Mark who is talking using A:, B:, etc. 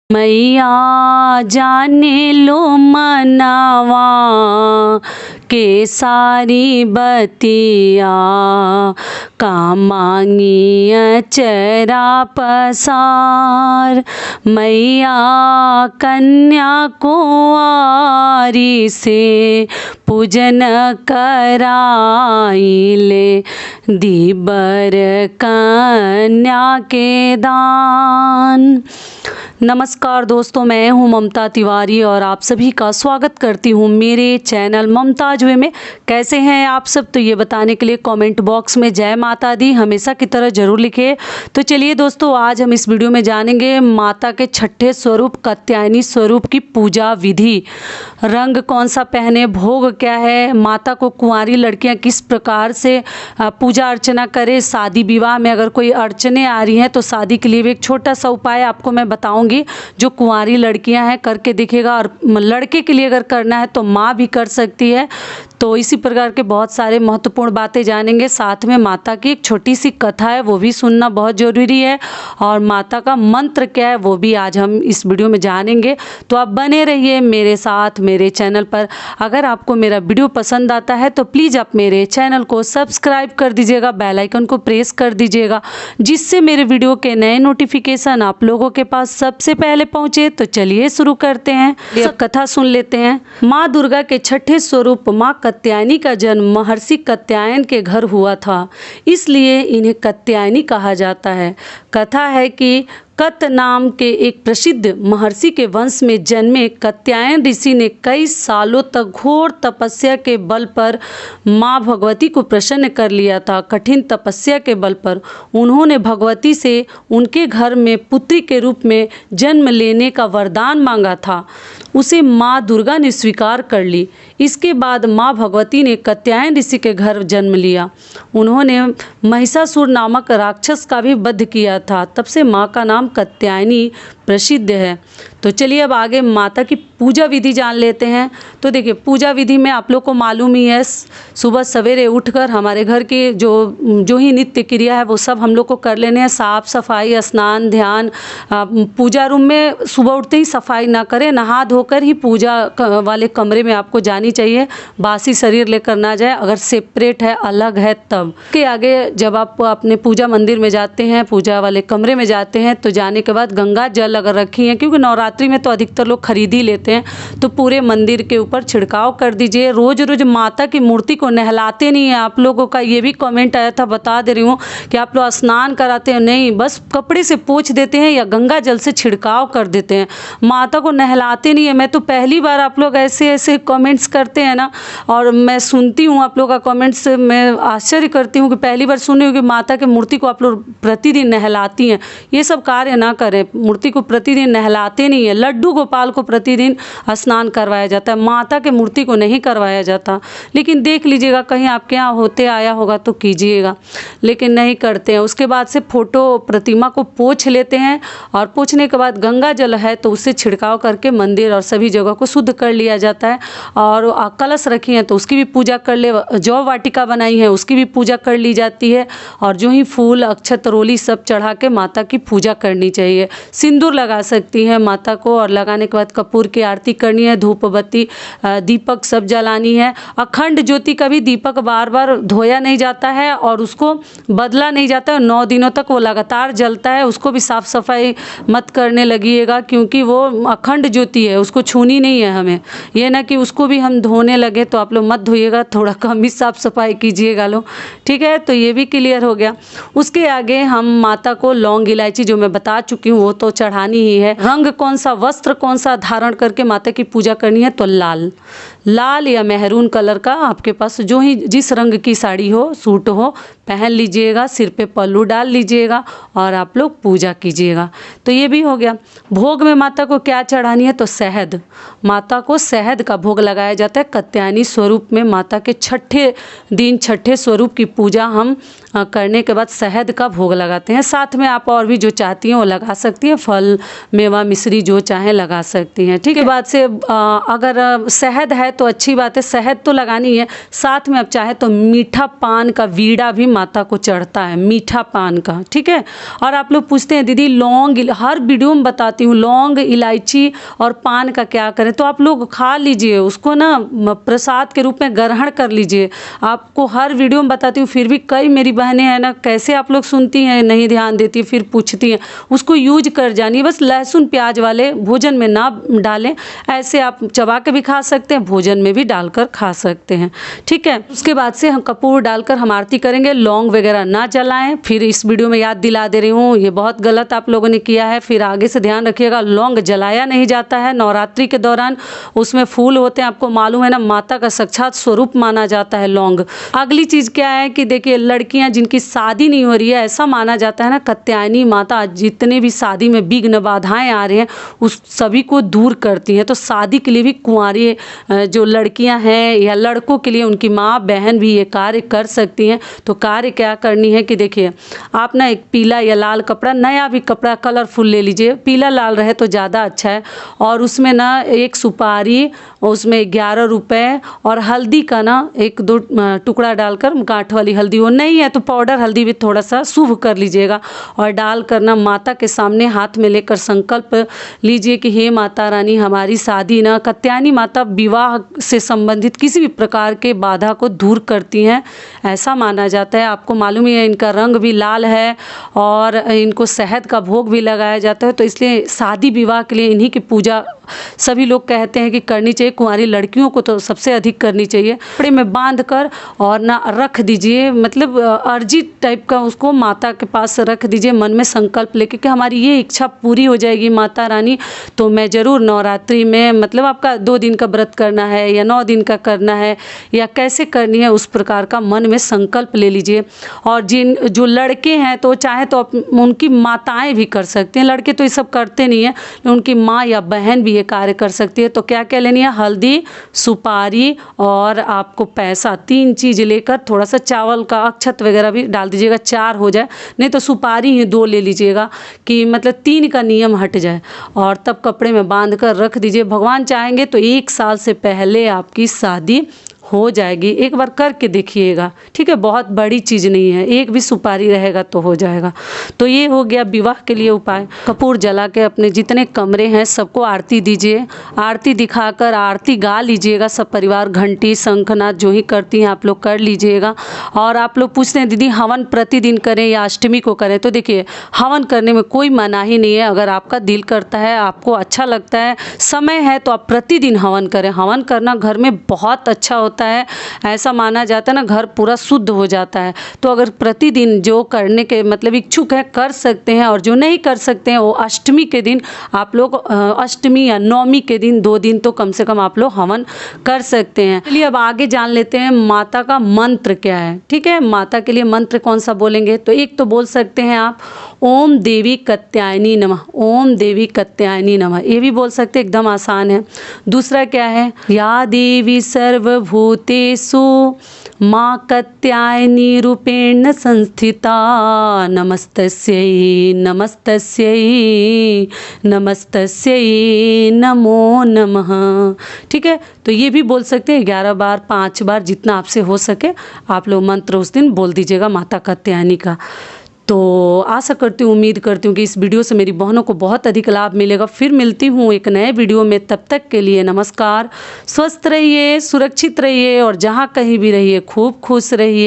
A: मैया जाने लो मनवा के सारी बतिया, का मांगी अचरा पसार। मैया कन्या कुंवारी से पूजन कराइले, दीबर कन्या के दान। नमस्कार दोस्तों, मैं हूं ममता तिवारी और आप सभी का स्वागत करती हूं मेरे चैनल ममताज वे में। कैसे हैं आप सब? तो ये बताने के लिए कमेंट बॉक्स में जय माता दी हमेशा की तरह जरूर लिखिए। तो चलिए दोस्तों, आज हम इस वीडियो में जानेंगे माता के छठे स्वरूप कात्यायनी स्वरूप की पूजा विधि। रंग कौन सा पहने, भोग क्या है, माता को कुंवारी लड़कियां किस प्रकार से पूजा अर्चना करें, शादी विवाह में अगर कोई अड़चने आ रही हैं तो शादी के लिए भी एक छोटा सा उपाय आपको मैं बताऊंगी जो कुंवारी लड़कियां हैं करके दिखेगा। और लड़के के लिए अगर करना है तो माँ भी कर सकती है। तो इसी प्रकार के बहुत सारे महत्वपूर्ण बातें जानेंगे। साथ में माता की एक छोटी सी कथा है, वो भी सुनना बहुत ज़रूरी है। और माता का मंत्र क्या है वो भी आज हम इस वीडियो में जानेंगे। तो आप बने रहिए मेरे साथ मेरे चैनल पर। अगर आपको मेरा वीडियो पसंद आता है तो प्लीज़ आप मेरे चैनल को सब्सक्राइब कर दीजिएगा, बेल आइकन को प्रेस कर दीजिएगा, जिससे मेरे वीडियो के नए नोटिफिकेशन आप लोगों के पास सबसे पहले पहुँचे। तो चलिए शुरू करते हैं, अब कथा सुन लेते हैं। माँ दुर्गा के छठे स्वरूप माँ कात्यायनी का जन्म महर्षि कात्यायन के घर हुआ था, इसलिए इन्हें कात्यायनी कहा जाता है। कथा है कि कत नाम के एक प्रसिद्ध महर्षि के वंश में जन्मे कात्यायन ऋषि ने कई सालों तक घोर तपस्या के बल पर माँ भगवती को प्रसन्न कर लिया था। कठिन तपस्या के बल पर उन्होंने भगवती से उनके घर में पुत्री के रूप में जन्म लेने का वरदान मांगा था। उसे माँ दुर्गा ने स्वीकार कर ली। इसके बाद माँ भगवती ने कात्यायन ऋषि के घर जन्म लिया। उन्होंने महिषासुर नामक राक्षस का भी वध किया था। तब से माँ का नाम कात्यायनी प्रसिद्ध है। तो चलिए अब आगे माता की पूजा विधि जान लेते हैं। तो देखिए, पूजा विधि में आप लोग को मालूम ही है, सुबह सवेरे उठकर हमारे घर की जो ही नित्य क्रिया है वो सब हम लोग को कर लेने हैं। साफ सफाई, स्नान, ध्यान। पूजा रूम में सुबह उठते ही सफाई ना करें, नहा धोकर ही पूजा वाले कमरे में आपको जानी चाहिए। बासी शरीर लेकर ना जाए, अगर सेपरेट है, अलग है तब। के आगे जब आप अपने पूजा मंदिर में जाते हैं, पूजा वाले कमरे में जाते हैं, तो जाने के बाद गंगा जल अगर रखी है, क्योंकि नवरात्रि में तो अधिकतर लोग खरीद ही लेते हैं, तो पूरे मंदिर के ऊपर छिड़काव कर दीजिए। रोज रोज माता की मूर्ति को नहलाते नहीं है। आप लोगों का ये भी कमेंट आया था, बता दे रही हूँ कि आप लोग स्नान कराते हैं, नहीं, बस कपड़े से पोंछ देते हैं या गंगा जल से छिड़काव कर देते हैं, माता को नहलाते नहीं है। मैं तो पहली बार आप लोग ऐसे ऐसे कमेंट्स करते हैं ना, और मैं सुनती हूँ आप लोग का कमेंट्स, मैं आश्चर्य करती हूँ कि पहली बार सुनी हूँ कि माता की मूर्ति को आप लोग प्रतिदिन नहलाती हैं। ये सब कार्य ना करें, मूर्ति को प्रतिदिन नहलाते नहीं है। लड्डू गोपाल को प्रतिदिन स्नान करवाया जाता है, माता के मूर्ति को नहीं करवाया जाता। लेकिन देख लीजिएगा, कहीं आपके यहाँ होते आया होगा तो कीजिएगा, लेकिन नहीं करते हैं। उसके बाद से फोटो प्रतिमा को पोंछ लेते हैं, और पोंछने के बाद गंगा जल है तो उससे छिड़काव करके मंदिर और सभी जगह को शुद्ध कर लिया जाता है। और कलश रखी है तो उसकी भी पूजा कर ले, जौ वाटिका बनाई है उसकी भी पूजा कर ली जाती है। और जो ही फूल, अक्षत, रोली सब चढ़ा के माता की पूजा करनी चाहिए। सिंदूर लगा सकती हैं माता को, और लगाने के बाद कपूर की आरती करनी है, धूप बत्ती, दीपक सब जलानी है। अखंड ज्योति का भी दीपक बार बार धोया नहीं जाता है और उसको बदला नहीं जाता है, 9 दिनों तक वो लगातार जलता है। उसको भी साफ सफाई मत करने लगिएगा, क्योंकि वो अखंड ज्योति है, उसको छूनी नहीं है हमें। ये ना कि उसको भी हम धोने लगे, तो आप लोग मत धोइएगा, थोड़ा कम ही साफ सफाई कीजिएगा लो, ठीक है। तो ये भी क्लियर हो गया। उसके आगे हम माता को लौंग इलायची, जो मैं बता चुकी हूँ, वो तो चढ़ानी ही है। रंग कौन सा, वस्त्र कौन सा धारण करके माता की पूजा करनी है, तो लाल या मेहरून कलर का आपके पास जो ही जिस रंग की साड़ी हो, सूट हो, पहन लीजिएगा। सिर पे पल्लू डाल लीजिएगा और आप लोग पूजा कीजिएगा। तो ये भी हो गया। भोग में माता को क्या चढ़ानी है, तो शहद। माता को शहद का भोग लगाया जाता है। कात्यायनी स्वरूप में माता के छठे दिन छठे स्वरूप की पूजा हम करने के बाद शहद का भोग लगाते हैं। साथ में आप और भी जो चाहती हैं वो लगा सकती हैं, फल, मेवा, मिश्री जो चाहें लगा सकती हैं, ठीक है। बाद से अगर शहद है तो अच्छी बात है, शहद तो लगानी है। साथ में आप चाहे तो मीठा पान का वीड़ा भी माता को चढ़ता है, मीठा पान का, ठीक है। और आप लोग पूछते हैं दीदी लौंग, हर वीडियो में बताती हूँ लौंग, इलायची और पान का क्या करें। तो आप लोग खा लीजिए उसको ना, प्रसाद के रूप में ग्रहण कर लीजिए। आपको हर वीडियो में बताती हूँ, फिर भी कई मेरी बहनें हैं ना, कैसे आप लोग सुनती हैं, नहीं ध्यान देती, फिर पूछती हैं। उसको यूज कर जानिए, बस लहसुन प्याज वाले भोजन में ना डालें। ऐसे आप चबा के भी खा सकते हैं, भोजन में भी डालकर खा सकते हैं, ठीक है। उसके बाद से हम कपूर डालकर हम आरती करेंगे। लौंग वगैरह ना जलाएं। फिर इस वीडियो में याद दिला दे रही हूँ, ये बहुत गलत आप लोगों ने किया है, फिर आगे से ध्यान रखिएगा। लौंग जलाया नहीं जाता है नवरात्रि के दौरान, उसमें फूल होते हैं, आपको मालूम है ना, माता का साक्षात स्वरूप माना जाता है लौंग। अगली चीज़ क्या है कि देखिए, लड़कियां जिनकी शादी नहीं हो रही है, ऐसा माना जाता है ना, कात्यायनी माता जितने भी शादी में विघ्न बाधाएं आ रही हैं उस सभी को दूर करती हैं। तो शादी के लिए भी कुंवारी जो लड़कियां हैं या लड़कों के लिए उनकी माँ बहन भी ये कार्य कर सकती हैं। तो कार्य क्या करनी है कि देखिए, आप ना एक पीला या लाल कपड़ा, नया भी कपड़ा कलरफुल ले लीजिए, पीला लाल रहे तो ज़्यादा अच्छा है। और उसमें ना एक सुपारी, उसमें 11 रुपए और हल्दी का ना 1-2 टुकड़ा डालकर, गांठ वाली हल्दी हो, नहीं है तो पाउडर हल्दी भी थोड़ा सा शुभ कर लीजिएगा। और डाल कर ना माता के सामने हाथ में लेकर संकल्प लीजिए कि हे माता रानी, हमारी शादी ना, कात्यायनी माता विवाह से संबंधित किसी भी प्रकार के बाधा को दूर करती हैं, ऐसा माना जाता है। आपको मालूम ही है इनका रंग भी लाल है और इनको शहद का भोग भी लगाया जाता है। तो इसलिए शादी विवाह के लिए इन्हीं की पूजा सभी लोग कहते हैं कि करनी चाहिए। कुंवारी लड़कियों को तो सबसे अधिक करनी चाहिए। कपड़े में बांध कर और ना रख दीजिए, मतलब अर्जी टाइप का उसको माता के पास रख दीजिए, मन में संकल्प लेके कि हमारी ये इच्छा पूरी हो जाएगी माता रानी, तो मैं ज़रूर नवरात्रि में, मतलब आपका 2 दिन का व्रत करना है या 9 दिन का करना है या कैसे करनी है, उस प्रकार का मन में संकल्प ले लीजिए। और जो लड़के हैं तो चाहे तो उनकी माताएं भी कर सकते हैं, लड़के तो ये सब करते नहीं हैं, उनकी माँ या बहन भी ये कार्य कर सकती है। तो क्या क्या लेनी है, हल्दी, सुपारी और आपको पैसा, 3 चीज़ लेकर थोड़ा सा चावल का अक्षत वगैरह भी डाल दीजिएगा, 4 हो जाए, नहीं तो सुपारी ही 2 ले लीजिएगा कि मतलब 3 का नियम हट जाए। और तब कपड़े में बांध कर रख दीजिए। भगवान चाहेंगे तो 1 साल से पहले आपकी शादी हो जाएगी। एक बार करके देखिएगा, ठीक है, बहुत बड़ी चीज़ नहीं है, एक भी सुपारी रहेगा तो हो जाएगा। तो ये हो गया विवाह के लिए उपाय। कपूर जला के अपने जितने कमरे हैं सबको आरती दीजिए, आरती दिखाकर आरती गा लीजिएगा सब परिवार, घंटी शंखनाद जो ही करती हैं आप लोग कर लीजिएगा। और आप लोग पूछते हैं दीदी हवन प्रतिदिन करें या अष्टमी को करें, तो देखिए हवन करने में कोई मनाही नहीं है। अगर आपका दिल करता है, आपको अच्छा लगता है, समय है, तो आप प्रतिदिन हवन करें। हवन करना घर में बहुत अच्छा होता है, ऐसा माना जाता है ना, घर पूरा शुद्ध हो जाता है। तो अगर प्रतिदिन जो करने के मतलब इच्छुक है कर सकते हैं, और जो नहीं कर सकते हैं वो अष्टमी के दिन आप लोग, अष्टमी या नवमी के दिन 2 दिन तो कम से कम आप लोग हवन कर सकते हैं। चलिए अब आगे जान लेते हैं माता का मंत्र क्या है, ठीक है। माता के लिए मंत्र कौन सा बोलेंगे, तो एक तो बोल सकते हैं आप ओम देवी कात्यायनी नमः, ओम देवी कात्यायनी नमः, ये भी बोल सकते हैं, एकदम आसान है। दूसरा क्या है, या देवी सर्वभूतेषु माँ कात्यायनी रूपेण संस्थिता, नमस्तस्यै नमस्तस्यै नमस्तस्यै नमो नमः, ठीक है। तो ये भी बोल सकते हैं 11 बार 5 बार जितना आपसे हो सके आप लोग मंत्र उस दिन बोल दीजिएगा माता कात्यायनी का। तो आशा करती हूँ, उम्मीद करती हूँ कि इस वीडियो से मेरी बहनों को बहुत अधिक लाभ मिलेगा। फिर मिलती हूँ एक नए वीडियो में, तब तक के लिए नमस्कार। स्वस्थ रहिए, सुरक्षित रहिए और जहाँ कहीं भी रहिए खूब खुश रहिए।